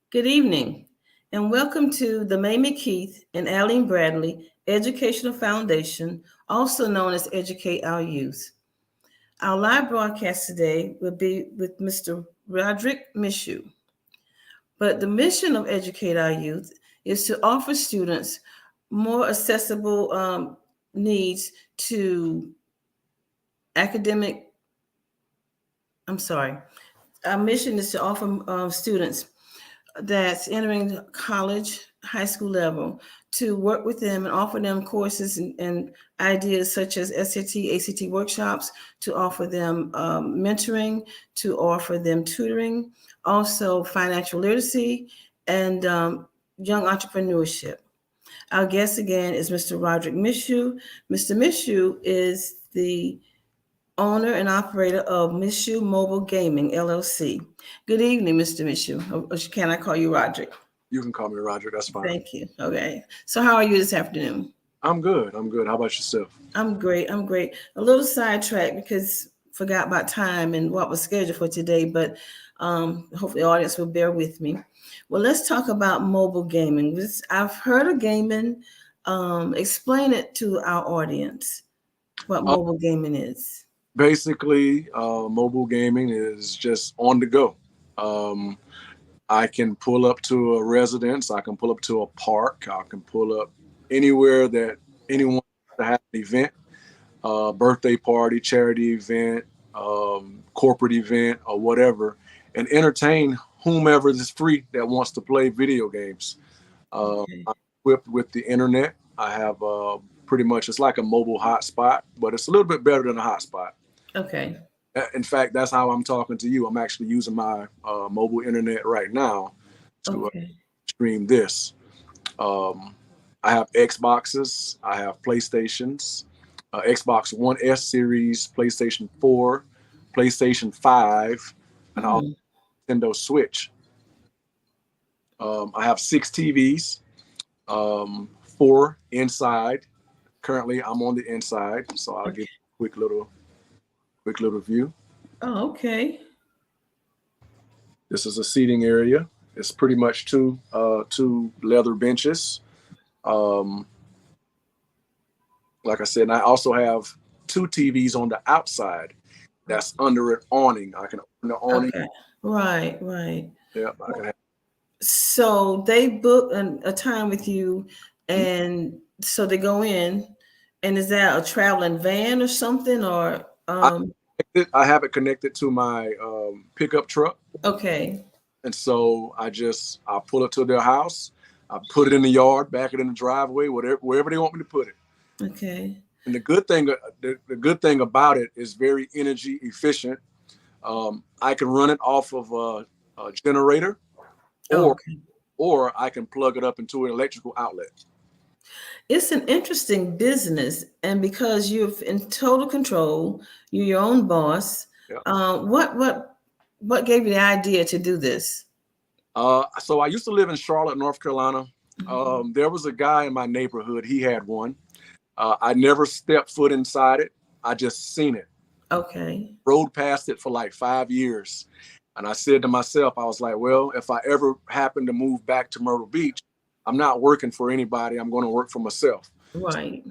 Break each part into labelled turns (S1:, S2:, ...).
S1: Good evening, and welcome to the Mae McKeith and Aline Bradley Educational Foundation, also known as Educate Our Youth. Our live broadcast today will be with Mr. Roderick Mishoe. But the mission of Educate Our Youth is to offer students more accessible needs to academic. Our mission is to offer students that's entering college, high school level, to work with them and offer them courses and ideas such as SAT, ACT workshops, to offer them mentoring, to offer them tutoring, also financial literacy, and young entrepreneurship. Our guest again is Mr. Roderick Mishoe. Mr. Mishoe is the owner and operator of Mishoe Mobile Gaming, LLC. Good evening, Mr. Mishoe. Or can I call you Roderick?
S2: You can call me Roger. That's fine.
S1: Thank you. Okay. So how are you this afternoon?
S2: I'm good. How about yourself?
S1: I'm great. A little sidetracked because forgot about time and what was scheduled for today, but hopefully the audience will bear with me. Well, let's talk about mobile gaming. I've heard of gaming. Explain it to our audience, what mobile gaming is.
S2: Basically, mobile gaming is just on the go. I can pull up to a residence. I can pull up to a park. I can pull up anywhere that anyone wants to have an event, birthday party, charity event, corporate event, or whatever, and entertain whomever is free that wants to play video games.
S1: Okay.
S2: I'm equipped with the internet. I have pretty much, it's like a mobile hotspot, but it's a little bit better than a hotspot.
S1: Okay.
S2: In fact, that's how I'm talking to you. I'm actually using my mobile internet right now to
S1: Okay.
S2: stream this. I have Xboxes, I have PlayStations, Xbox One S series, PlayStation 4, PlayStation 5, and I also
S1: Hmm.
S2: have Nintendo Switch. I have 6 TVs, 4 inside. Currently, I'm on the inside, so I'll give
S1: Okay.
S2: you a quick little view.
S1: Oh, okay.
S2: This is a seating area. It's pretty much two leather benches. Um, like I said, and I also have 2 TVs on the outside. That's under an awning. I can open the awning.
S1: Okay. Right. Right.
S2: Yeah, I can have.
S1: So they book a time with you, and so they go in, and is that a traveling van or something, or
S2: I, I have it connected to my pickup truck,
S1: okay.
S2: and so I pull it to their house. I put it in the yard, back it in the driveway, wherever they want me to put it.
S1: Okay.
S2: And the good thing about it is very energy efficient. I can run it off of a generator,
S1: Oh,
S2: or
S1: okay.
S2: I can plug it up into an electrical outlet.
S1: It's an interesting business, and because you're in total control, you're your own boss.
S2: Yeah.
S1: What gave you the idea to do this?
S2: So I used to live in Charlotte, North Carolina. There was a guy in my neighborhood. He had one. I never stepped foot inside it. I just seen it.
S1: Okay.
S2: Rode past it for like 5 years. And I said to myself, I was like, well, if I ever happen to move back to Myrtle Beach, I'm not working for anybody. I'm going to work for myself.
S1: Right.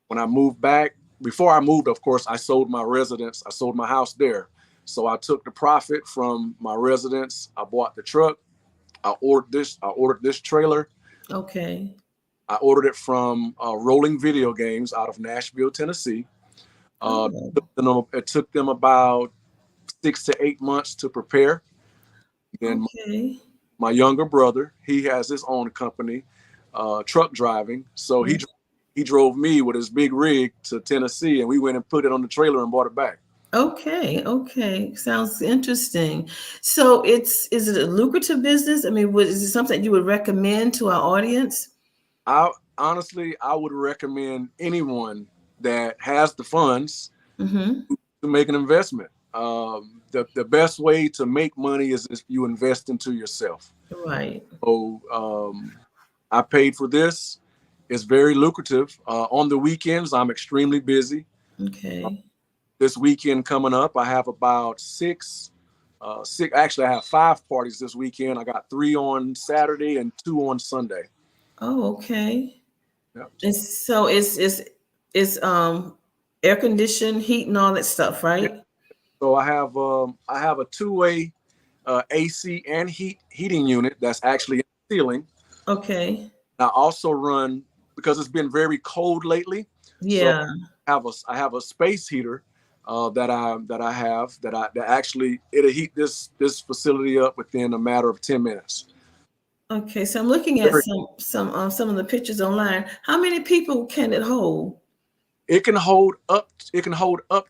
S2: When I moved back, before I moved, of course, I sold my residence. I sold my house there. So I took the profit from my residence. I bought the truck. I ordered this trailer.
S1: Okay.
S2: I ordered it from Rolling Video Games out of Nashville, Tennessee.
S1: Oh,
S2: It took them about 6 to 8 months to prepare. Then
S1: okay.
S2: my younger brother, he has his own company, truck driving. So he drove me with his big rig to Tennessee, and we went and put it on the trailer and brought it back.
S1: Okay, okay. Sounds interesting. So is it a lucrative business? I mean, is it something you would recommend to our audience?
S2: I honestly, I would recommend anyone that has the funds
S1: Mm-hmm.
S2: to make an investment. The best way to make money is if you invest into yourself.
S1: Right.
S2: So I paid for this. It's very lucrative. On the weekends, I'm extremely busy.
S1: Okay.
S2: This weekend coming up, I have about six. Actually, I have 5 parties this weekend. I got 3 on Saturday and 2 on Sunday.
S1: Oh, okay.
S2: Yeah.
S1: And so it's air conditioned, heat, and all that stuff,
S2: Yeah.
S1: right?
S2: So I have a 2-way AC and heating unit that's actually in the ceiling.
S1: Okay.
S2: I also run, because it's been very cold lately. So
S1: Yeah.
S2: I have a space heater that actually it'll heat this facility up within a matter of 10 minutes.
S1: Okay. So I'm looking at some of the pictures online. How many people can it hold?
S2: It can hold up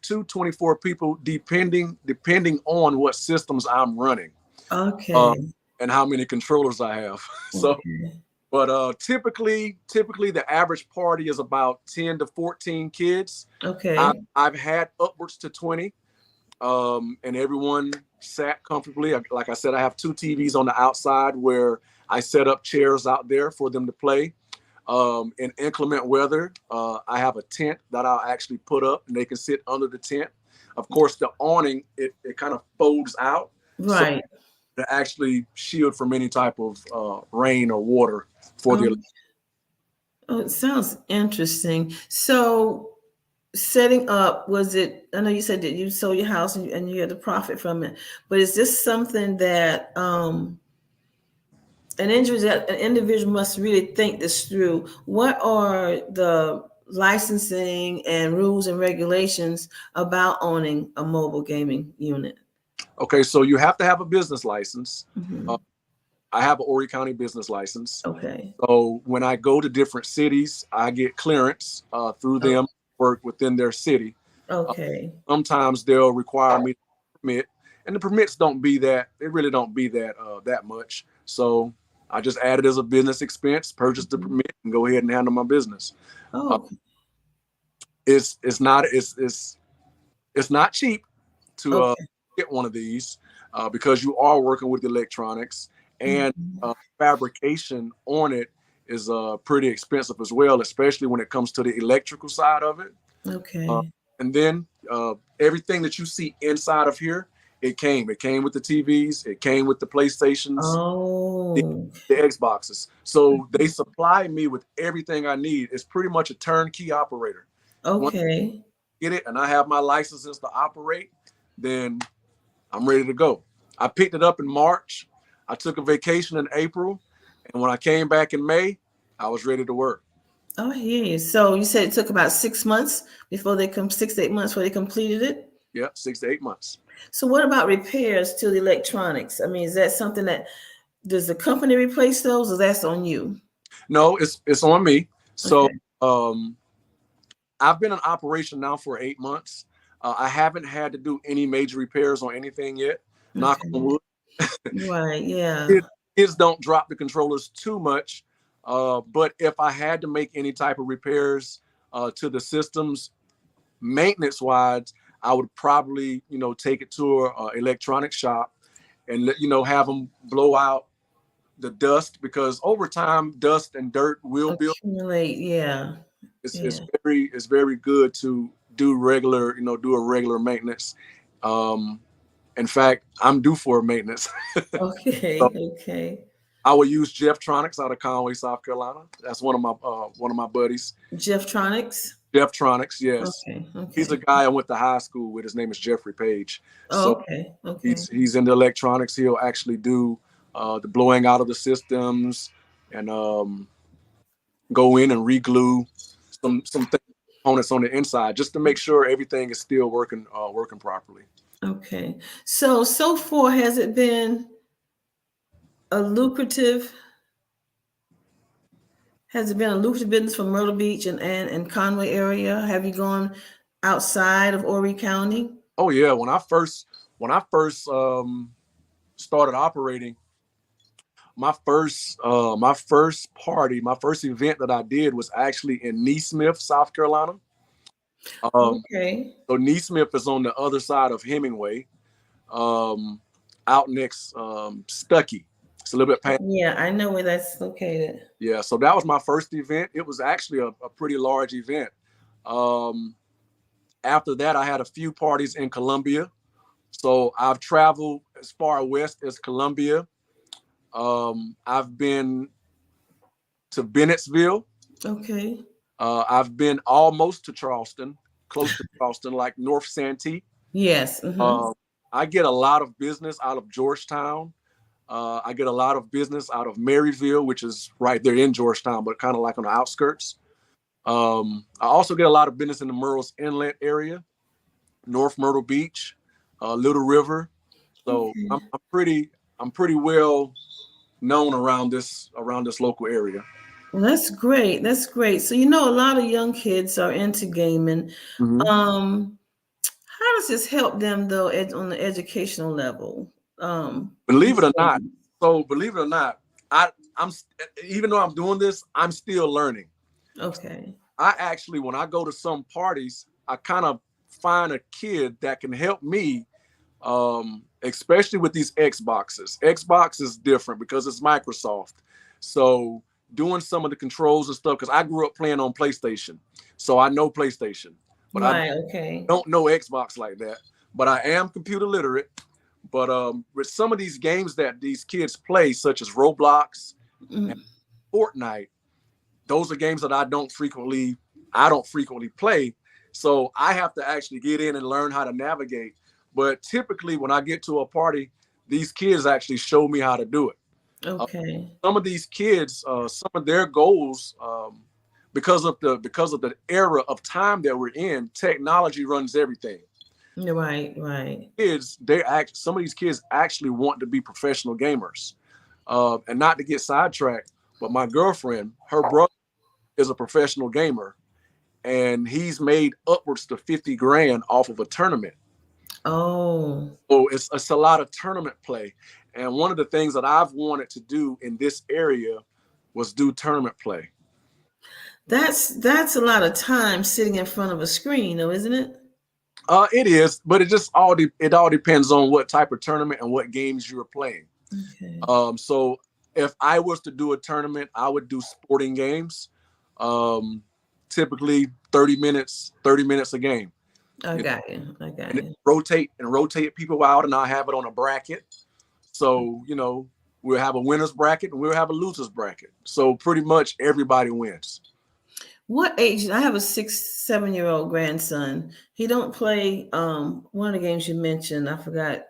S2: to 24 people depending on what systems I'm running,
S1: Okay.
S2: and how many controllers I have. So,
S1: Okay.
S2: but typically the average party is about 10 to 14 kids.
S1: Okay.
S2: I've had upwards to 20, and everyone sat comfortably. Like I said, I have 2 TVs on the outside where I set up chairs out there for them to play. In inclement weather, I have a tent that I'll actually put up, and they can sit under the tent. Of course, the awning, it kind of folds out, so
S1: Right.
S2: to actually shield from any type of rain or water for
S1: Oh,
S2: the.
S1: oh, it sounds interesting. So setting up, was it, I know you said that you sold your house and you had the profit from it, but is this something that an individual must really think this through? What are the licensing and rules and regulations about owning a mobile gaming unit?
S2: Okay, so you have to have a business license.
S1: Hmm.
S2: I have an Horry County business license.
S1: Okay.
S2: So when I go to different cities, I get clearance through
S1: Oh,
S2: them, work within their city. Uh,
S1: okay.
S2: Sometimes they'll require me to permit, and the permits don't be that. They really don't be that much. So I just add it as a business expense, purchase the
S1: Mhm.
S2: permit, and go ahead and handle my business. Uh,
S1: Oh,
S2: it's not cheap to
S1: okay.
S2: get one of these because you are working with electronics, and
S1: Mhm.
S2: fabrication on it is pretty expensive as well, especially when it comes to the electrical side of it. Uh,
S1: Okay.
S2: and then everything that you see inside of here, it came with the TVs, it came with the PlayStations, the,
S1: Oh,
S2: the Xboxes. So they supply me with everything I need. It's pretty much a turnkey operator. Once
S1: okay.
S2: I get it and I have my licenses to operate, then I'm ready to go. I picked it up in March. I took a vacation in April, and when I came back in May, I was ready to work.
S1: Oh, I hear you. So you said it took about 6 months before they come, 6 to 8 months before they completed it.
S2: Yeah, 6 to 8 months.
S1: So what about repairs to the electronics? I mean, is that something that does the company replace those, or that's on you?
S2: No, it's on me. So
S1: Okay.
S2: um, I've been in operation now for 8 months. I haven't had to do any major repairs on anything yet. Knock on
S1: Okay.
S2: wood.
S1: Right. Yeah.
S2: Kids, kids don't drop the controllers too much. But if I had to make any type of repairs to the systems, maintenance wise, I would probably, take it to a electronic shop and have them blow out the dust, because over time, dust and dirt will build.
S1: Accumulate. Yeah.
S2: It's
S1: Yeah.
S2: very good to do a regular maintenance. Um, in fact, I'm due for a maintenance.
S1: Okay.
S2: So
S1: Okay.
S2: I will use Jefftronics out of Conway, South Carolina. That's one of my buddies.
S1: Jefftronics.
S2: Jefftronics, yes.
S1: Okay.
S2: He's a
S1: Okay.
S2: guy I went to high school with. His name is Jeffrey Page.
S1: Oh,
S2: So
S1: okay. Okay.
S2: he's into electronics. He'll actually do the blowing out of the systems and go in and reglue some components on the inside just to make sure everything is still working properly.
S1: Okay. So far, has it been a lucrative? Has it been a lucrative business for Myrtle Beach and Conway area? Have you gone outside of Horry County?
S2: Oh yeah, when I first started operating, my first event that I did was actually in Neesmith, South Carolina. Um,
S1: Okay.
S2: so Neesmith is on the other side of Hemingway, um, out next Stuckey. It's a little bit past.
S1: Yeah, I know where that's located.
S2: Yeah, so that was my first event. It was actually a pretty large event. Um, After that, I had a few parties in Columbia. So I've traveled as far west as Columbia. I've been to Bennettsville.
S1: Okay.
S2: I've been almost to Charleston, close to Charleston, like North Santee.
S1: Yes. Mm-hmm.
S2: Uh, I get a lot of business out of Georgetown. I get a lot of business out of Maryville, which is right there in Georgetown, but kind of like on the outskirts. I also get a lot of business in the Murrells Inlet area, North Myrtle Beach, Little River. So
S1: Okay.
S2: I'm pretty well known around this local area.
S1: Well, that's great. That's great. So a lot of young kids are into gaming.
S2: Mhm.
S1: Um, how does this help them though on the educational level?
S2: Believe
S1: These
S2: it or not,
S1: games.
S2: I I'm even though I'm doing this, I'm still learning.
S1: Okay.
S2: I actually, when I go to some parties, I kind of find a kid that can help me, especially with these Xboxes. Xbox is different because it's Microsoft. So doing some of the controls and stuff, because I grew up playing on PlayStation, so I know PlayStation, but I
S1: Right. Okay.
S2: don't know Xbox like that. But I am computer literate. But with some of these games that these kids play, such as Roblox and
S1: Mm.
S2: Fortnite, those are games that I don't frequently play. So I have to actually get in and learn how to navigate. But typically when I get to a party, these kids actually show me how to do it. Uh,
S1: Okay.
S2: some of these kids, some of their goals, because of the era of time that we're in, technology runs everything.
S1: Right, right.
S2: Some of these kids actually want to be professional gamers. And not to get sidetracked, but my girlfriend, her brother is a professional gamer, and he's made upwards to 50 grand off of a tournament.
S1: Oh,
S2: So it's a lot of tournament play. And one of the things that I've wanted to do in this area was do tournament play.
S1: that's a lot of time sitting in front of a screen, though, isn't it?
S2: It is, but it all depends on what type of tournament and what games you're playing.
S1: Okay.
S2: So if I was to do a tournament, I would do sporting games. Typically 30 minutes a game.
S1: I got you. I got
S2: And
S1: you.
S2: rotate people out, and I'll have it on a bracket. So, we'll have a winner's bracket and we'll have a loser's bracket. So pretty much everybody wins.
S1: What age? I have a 6, 7-year-old grandson. He don't play one of the games you mentioned. I forgot.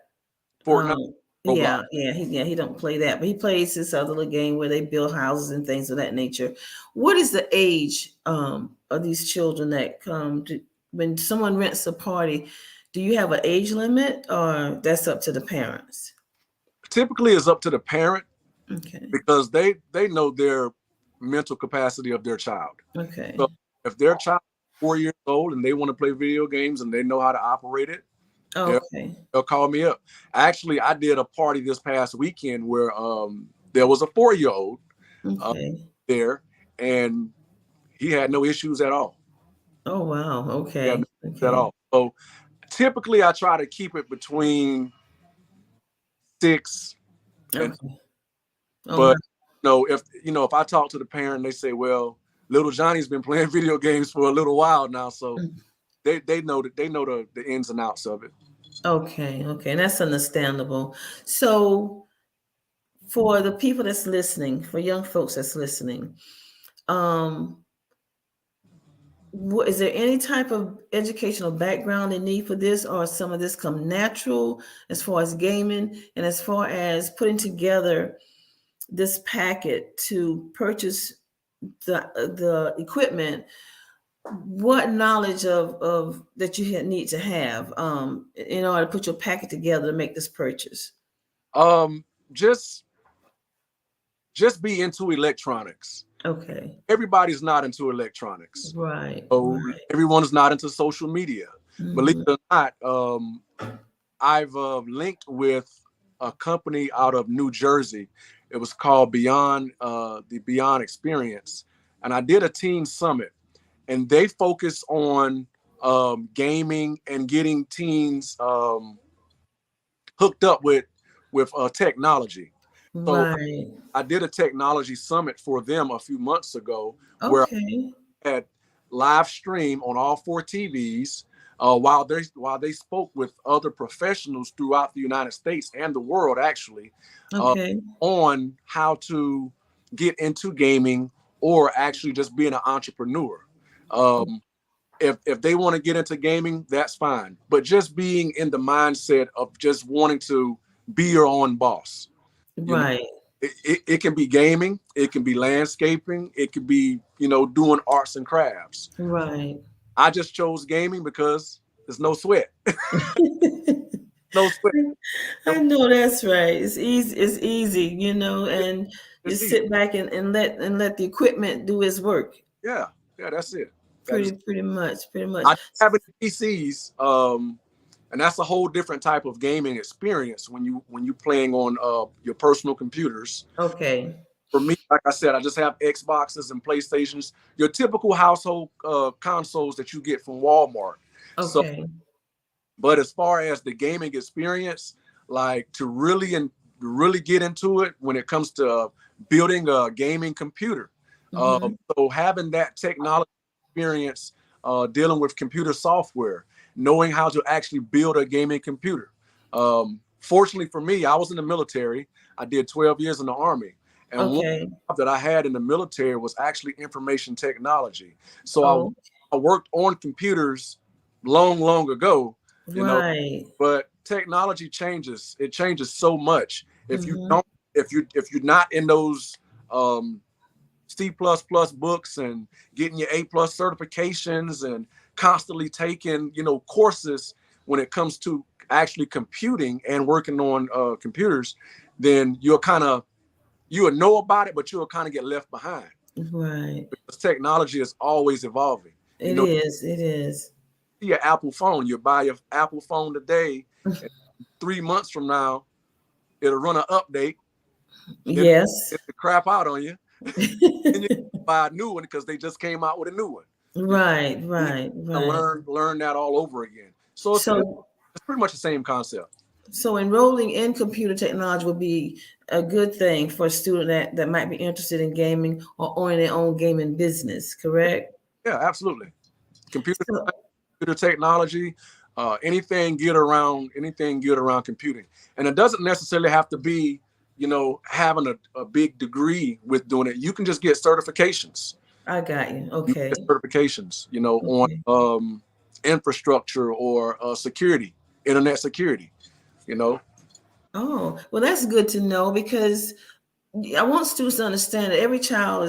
S2: Fortnite, Roblox.
S1: He don't play that, but he plays this other little game where they build houses and things of that nature. What is the age of these children that come to when someone rents a party? Do you have an age limit, or that's up to the parents?
S2: Typically it's up to the parent
S1: Okay.
S2: because they know their mental capacity of their child.
S1: Okay.
S2: So if their child is 4 years old and they want to play video games and they know how to operate it,
S1: Okay.
S2: they'll call me up. Actually, I did a party this past weekend where there was a 4-year-old
S1: Okay.
S2: there, and he had no issues at all.
S1: Oh wow.
S2: He had
S1: Okay.
S2: no issues at
S1: Okay.
S2: all. So typically I try to keep it between 6 and
S1: Okay. Oh
S2: but
S1: wow.
S2: if I talk to the parent, they say, well, little Johnny's been playing video games for a little while now, so they know the ins and outs of it.
S1: Okay. Okay. And that's understandable. So for the people that's listening, for young folks that's listening, um, is there any type of educational background they need for this, or some of this come natural as far as gaming and as far as putting together this packet to purchase the equipment? What knowledge of that you need to have in order to put your packet together to make this purchase?
S2: Just be into electronics.
S1: Okay.
S2: Everybody's not into electronics.
S1: Right.
S2: So
S1: Right.
S2: everyone's not into social media. Believe
S1: Mhm.
S2: it or not, I've linked with a company out of New Jersey. It was called the Beyond Experience, and I did a teen summit, and they focus on gaming and getting teens hooked up with technology. So
S1: Right.
S2: I did a technology summit for them a few months ago where
S1: Okay.
S2: I had live stream on all 4 TVs while they spoke with other professionals throughout the United States and the world, actually,
S1: Okay.
S2: on how to get into gaming or actually just being an entrepreneur. If they want to get into gaming, that's fine. But just being in the mindset of just wanting to be your own boss.
S1: Right.
S2: It can be gaming, it can be landscaping, it could be, doing arts and crafts.
S1: Right.
S2: I just chose gaming because there's no sweat. No sweat.
S1: I know that's right. It's easy. It's easy, and you
S2: It's easy.
S1: sit back and let the equipment do its work.
S2: Yeah, that's it.
S1: Pretty much.
S2: I don't have any PCs, and that's a whole different type of gaming experience when you playing on your personal computers.
S1: Okay.
S2: For me, like I said, I just have Xboxes and PlayStations, your typical household consoles that you get from Walmart. So,
S1: Okay.
S2: but as far as the gaming experience, like to really get into it when it comes to building a gaming computer.
S1: Mhm.
S2: So having that technology experience, dealing with computer software, knowing how to actually build a gaming computer. Fortunately for me, I was in the military. I did 12 years in the Army. And one
S1: Okay.
S2: job that I had in the military was actually information technology. So
S1: Oh,
S2: I worked on computers long ago,
S1: right.
S2: but technology changes. It changes so much. If you
S1: Mhm.
S2: don't, if you're not in those C++ books and getting your A+ certifications and constantly taking, courses when it comes to actually computing and working on computers, then you'll know about it, but you'll kind of get left behind.
S1: Right.
S2: Because technology is always evolving.
S1: It is. It is.
S2: Your Apple phone, you buy your Apple phone today, and 3 months from now, it'll run an update.
S1: Yes.
S2: Get the crap out on you. And you buy a new one because they just came out with a new one.
S1: Right.
S2: Learn that all over again. So it's pretty much the same concept.
S1: So enrolling in computer technology would be a good thing for a student that might be interested in gaming or owning their own gaming business, correct?
S2: Yeah, absolutely. Computer technology, anything geared around computing. And it doesn't necessarily have to be, having a big degree with doing it. You can just get certifications.
S1: I got you. Okay.
S2: Certifications, on infrastructure or security, internet security,
S1: Oh, well, that's good to know, because I want students to understand that every child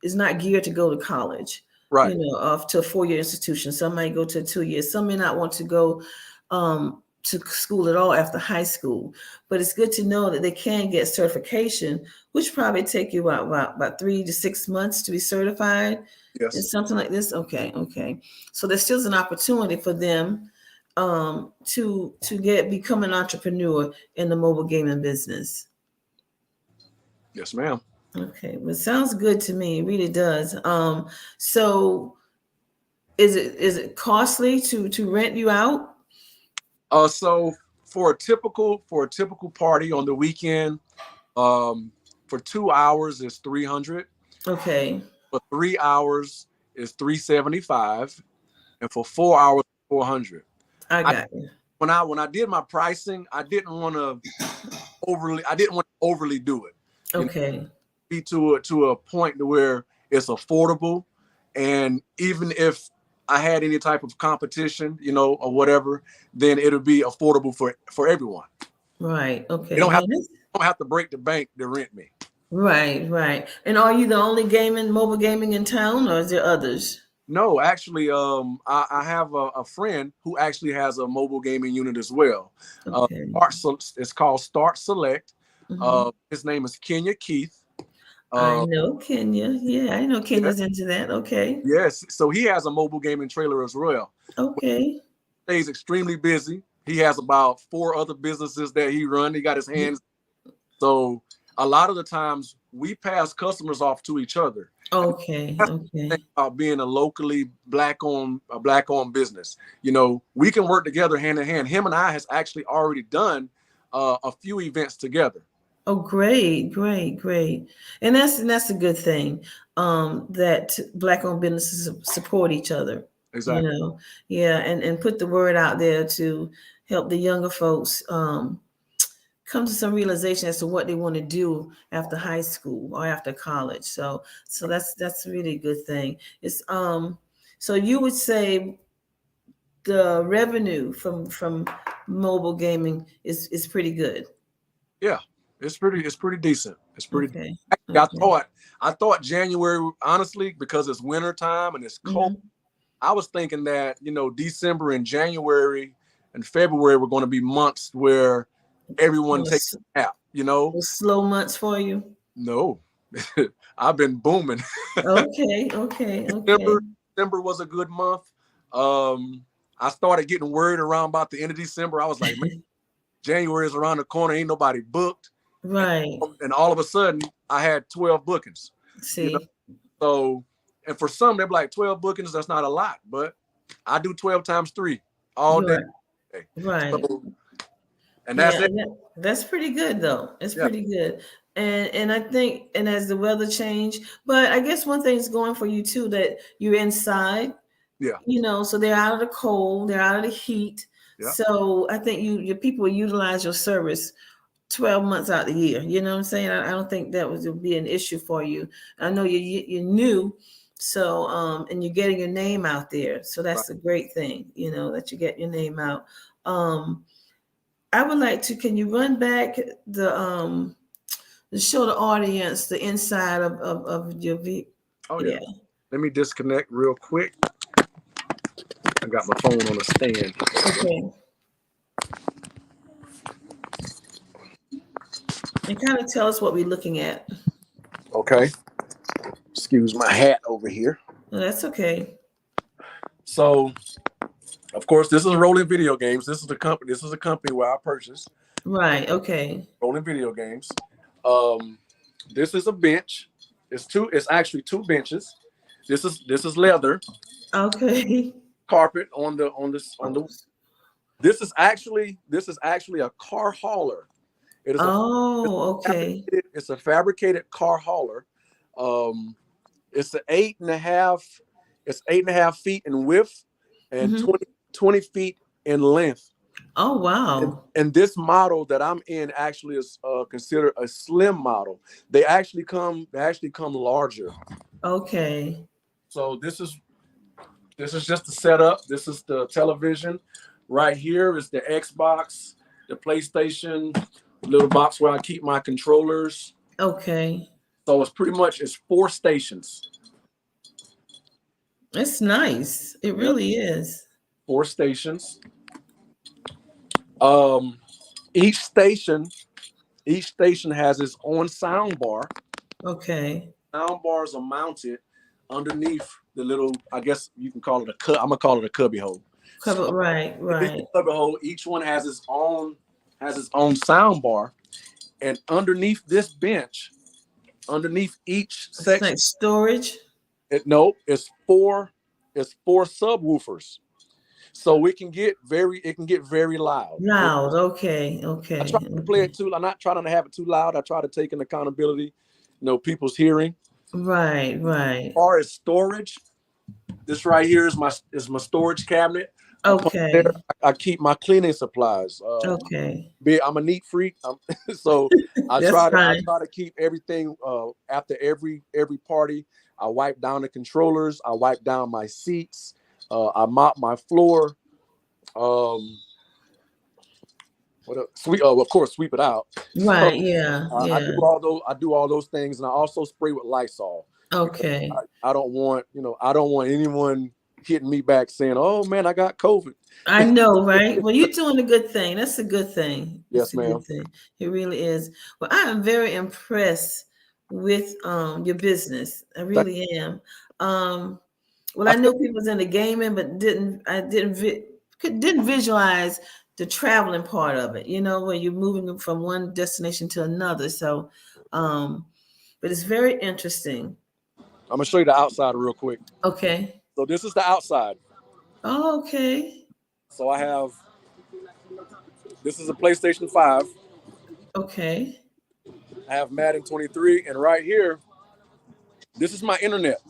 S1: is not geared to go to college,
S2: right?
S1: To a 4-year institution. Some might go to 2 years. Some may not want to go to school at all after high school. But it's good to know that they can get certification, which probably take you about 3 to 6 months to be certified.
S2: Yes.
S1: And something like this. Okay. So there's still an opportunity for them to become an entrepreneur in the mobile gaming business.
S2: Yes, ma'am.
S1: Okay, well, sounds good to me. It really does. So is it costly to rent you out?
S2: So for a typical party on the weekend, for 2 hours is $300.
S1: Okay.
S2: For 3 hours is $375, and for 4 hours $400.
S1: I got you.
S2: When I did my pricing, I didn't want to overly do it.
S1: Okay.
S2: Be to a point to where it's affordable, and even if I had any type of competition, or whatever, then it'll be affordable for everyone.
S1: Right. Okay.
S2: You don't have to break the bank to rent me.
S1: Right. And are you the only mobile gaming in town, or is there others?
S2: No, actually, I have a friend who actually has a mobile gaming unit as well.
S1: Okay.
S2: It's called Start Select.
S1: Mm-hmm.
S2: His name is Kenya Keith.
S1: I know Kenya. Yeah, I know Kenya's into that. Okay.
S2: Yes, so he has a mobile gaming trailer as well.
S1: Okay.
S2: Stays extremely busy. He has about 4 other businesses that he runs. He got his hands. So a lot of the times we pass customers off to each other.
S1: Okay.
S2: About being a locally black-owned business, we can work together hand in hand. Him and I has actually already done a few events together.
S1: Oh, great. And that's a good thing, that Black-owned businesses support each other.
S2: Exactly.
S1: Yeah, and put the word out there to help the younger folks come to some realization as to what they want to do after high school or after college. So that's a really good thing. It's so you would say the revenue from mobile gaming is pretty good.
S2: Yeah, it's pretty decent. It's pretty.
S1: Okay.
S2: I thought January, honestly, because it's winter time and it's cold.
S1: Mm-hmm.
S2: I was thinking that December and January and February were going to be months where everyone takes a nap.
S1: Slow months for you.
S2: No, I've been booming.
S1: Okay.
S2: December was a good month. I started getting worried around about the end of December. I was like, man, January is around the corner. Ain't nobody booked.
S1: Right.
S2: And all of a sudden, I had 12 bookings.
S1: See.
S2: So, and for some, they're like 12 bookings. That's not a lot, but I do 12 times 3 all day.
S1: Right.
S2: So, and that's it.
S1: That's pretty good, though. It's pretty good. And I think, and as the weather change, but I guess one thing's going for you too, that you're inside.
S2: Yeah.
S1: So they're out of the cold, they're out of the heat. Yeah. So I think your people will utilize your service 12 months out of the year. You know what I'm saying? I don't think that would be an issue for you. I know you're new, so and you're getting your name out there. So that's a great thing, that you get your name out. I would like to, can you run back the to show the audience the inside of your
S2: Oh yeah.
S1: yeah.
S2: Let me disconnect real quick. I got my phone on a stand.
S1: Okay. And kind of tell us what we're looking at.
S2: Okay. Excuse my hat over here.
S1: No, that's okay.
S2: So, of course, this is Rolling Video Games. This is the company. This is a company where I purchased
S1: Right. Okay.
S2: Rolling Video Games. Um, this is a bench. It's actually two benches. This is leather
S1: Okay.
S2: carpet on the. This is actually a car hauler. It is a
S1: Oh, okay.
S2: it's a fabricated car hauler. Um, it's an 8.5. It's 8.5 feet in width and
S1: Hmm.
S2: 20 feet in length.
S1: Oh,
S2: And,
S1: wow.
S2: and this model that I'm in actually is considered a slim model. They actually come larger.
S1: Okay.
S2: So this is just the setup. This is the television. Right here is the Xbox, the PlayStation, little box where I keep my controllers.
S1: Okay.
S2: So it's 4 stations.
S1: It's nice. It
S2: Yep,
S1: really is.
S2: 4 stations. Um, each station, each station has its own sound bar.
S1: Okay.
S2: Sound bars are mounted underneath the little, I guess you can call it I'm gonna call it a cubby hole.
S1: Cover.
S2: So
S1: Right.
S2: it's a
S1: Right.
S2: cubby hole. Each one has its own sound bar, and underneath this bench, underneath each
S1: It's
S2: section,
S1: like storage.
S2: it's four subwoofers. So it can get very loud.
S1: Loud. Okay.
S2: I try
S1: Okay.
S2: to play it
S1: Okay.
S2: too. I'm not trying to have it too loud. I try to take in accountability, people's hearing.
S1: Right.
S2: As
S1: Right.
S2: far as storage, this right here is my storage cabinet. Up on there,
S1: Okay.
S2: I keep my cleaning supplies.
S1: Okay.
S2: I'm a neat freak, so I
S1: That's
S2: try to I
S1: fine.
S2: try to keep everything. After every party, I wipe down the controllers. I wipe down my seats. I mop my floor. Um, what else? Of course, sweep it out. So
S1: Right. Yeah.
S2: I do
S1: Yeah.
S2: all those things, and I also spray with Lysol because
S1: Okay.
S2: I don't want anyone hitting me back saying, "Oh man, I got COVID."
S1: I know, right? Well, you're doing a good thing. That's a good thing. It's
S2: Yes,
S1: a good
S2: ma'am.
S1: thing. It really is. Well, I am very impressed with your business. I
S2: Thank-
S1: really am. Um, well,
S2: I
S1: I
S2: think
S1: knew people was in the gaming, but didn't visualize the traveling part of it. Where you're moving from one destination to another. So, but it's very interesting.
S2: I'm gonna show you the outside real quick.
S1: Okay.
S2: So this is the outside.
S1: Oh, okay.
S2: So this is a PlayStation 5.
S1: Okay.
S2: I have Madden 23, and right here, this is my internet.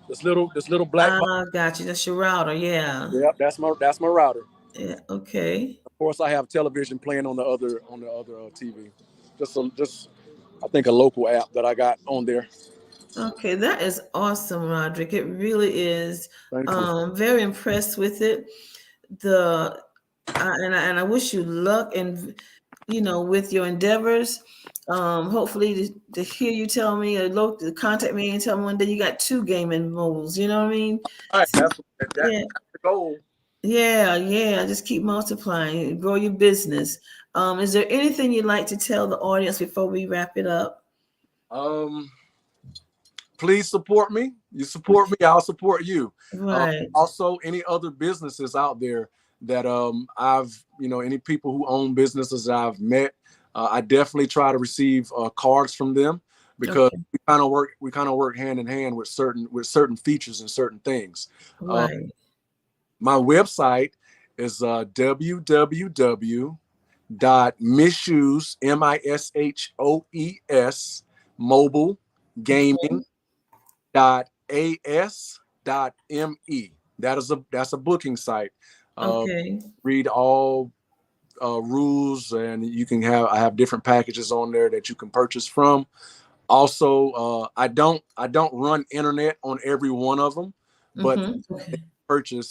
S2: This little black box.
S1: Got you. That's your router. Yeah.
S2: Yep, that's my router.
S1: Yeah. Okay.
S2: Of course, I have television playing on the other TV. Just I think a local app that I got on there.
S1: Okay. That is awesome, Roderick. It really is.
S2: Thank you.
S1: Very impressed with it. The and I wish you luck and with your endeavors. Hopefully to hear you tell me or look to contact me and tell me one day you got two gaming mobiles. You know what I mean?
S2: All right, that's
S1: Yeah.
S2: the goal.
S1: Yeah, yeah. Just keep multiplying, grow your business. Is there anything you'd like to tell the audience before we wrap it up?
S2: Um, Please support me. You support me, I'll support you.
S1: Right.
S2: Also, any other businesses out there that any people who own businesses I've met, I definitely try to receive cards from them because
S1: Okay.
S2: we kind of work hand in hand with certain features and certain things. Uh,
S1: Right.
S2: my website is www.mishoes MISHOES mobile gaming .as.me. That's a booking site.
S1: Okay.
S2: Read all rules, and I have different packages on there that you can purchase from. Also, I don't run internet on every one of them, but
S1: Okay.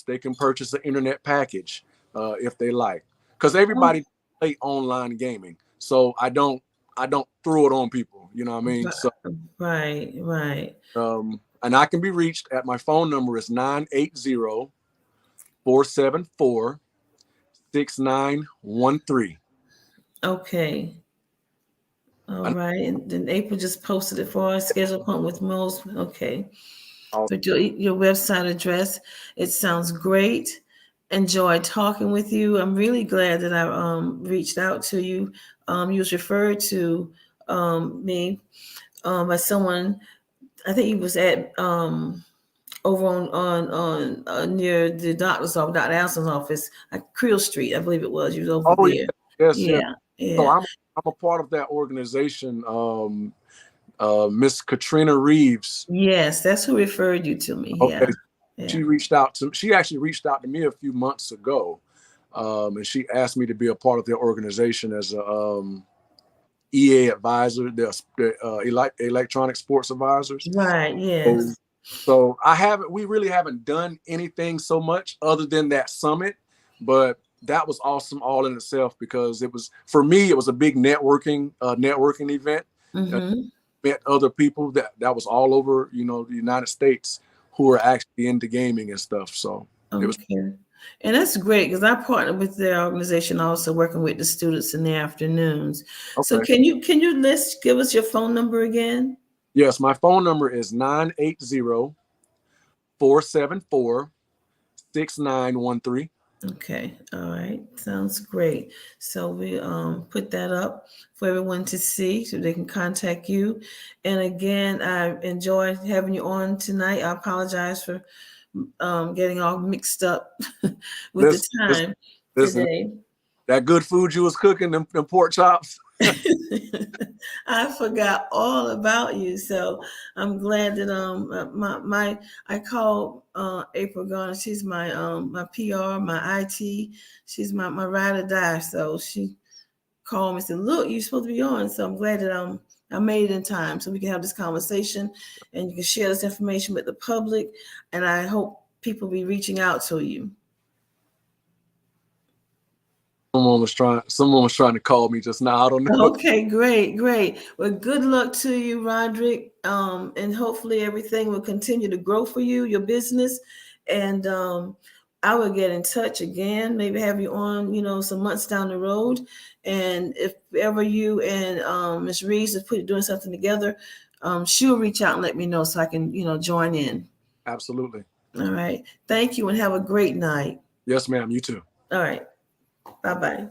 S2: they can purchase an internet package if they like, because
S1: Oh,
S2: everybody play online gaming. So don't throw it on people. You know what I mean? So
S1: Right.
S2: and I can be reached at my phone number is 980-474-6913.
S1: Okay. All right. And then April just posted it for us. Schedule appointment with Mills. Okay. But your website address, it sounds great. Enjoy talking with you. I'm really glad that I reached out to you. You was referred to me by someone. I think he was at over on near the doctor's office, Dr. Allison's office, at Creel Street, I believe it was. You was over
S2: Oh,
S1: there.
S2: yes.
S1: Yeah.
S2: So I'm a part of that organization. Miss Katrina Reeves.
S1: Yes, that's who referred you to me.
S2: Okay.
S1: Yeah.
S2: She actually reached out to me a few months ago. And she asked me to be a part of their organization as a EA advisor, the electronic sports advisors.
S1: Right. Yes.
S2: So we really haven't done anything so much other than that summit, but that was awesome all in itself, because for me, it was a big networking event.
S1: Mm-hmm.
S2: Met other people that was all over, the United States, who are actually into gaming and stuff. So
S1: Okay.
S2: it was.
S1: And that's great, because I partner with their organization, also working with the students in the afternoons.
S2: Okay.
S1: So can you give us your phone number again?
S2: Yes, my phone number is 980-474-6913.
S1: Okay. All right. Sounds great. So we put that up for everyone to see so they can contact you. And again, I enjoyed having you on tonight. I apologize for getting all mixed up with the time today.
S2: That good food you was cooking, them pork chops.
S1: I forgot all about you, so I'm glad that I called April Garner. She's my my PR, my IT. She's my ride or die. So she called me and said, "Look, you're supposed to be on." So I'm glad that I made it in time so we can have this conversation and you can share this information with the public. And I hope people be reaching out to you.
S2: Someone was trying to call me just now. I don't know.
S1: Okay, great. Well, good luck to you, Roderick. And hopefully everything will continue to grow for you, your business. And I will get in touch again, maybe have you on, some months down the road. And if ever you and Ms. Reeves is doing something together, she'll reach out and let me know so I can, join in.
S2: Absolutely.
S1: All right. Thank you and have a great night.
S2: Yes, ma'am. You too.
S1: All right. Bye-bye.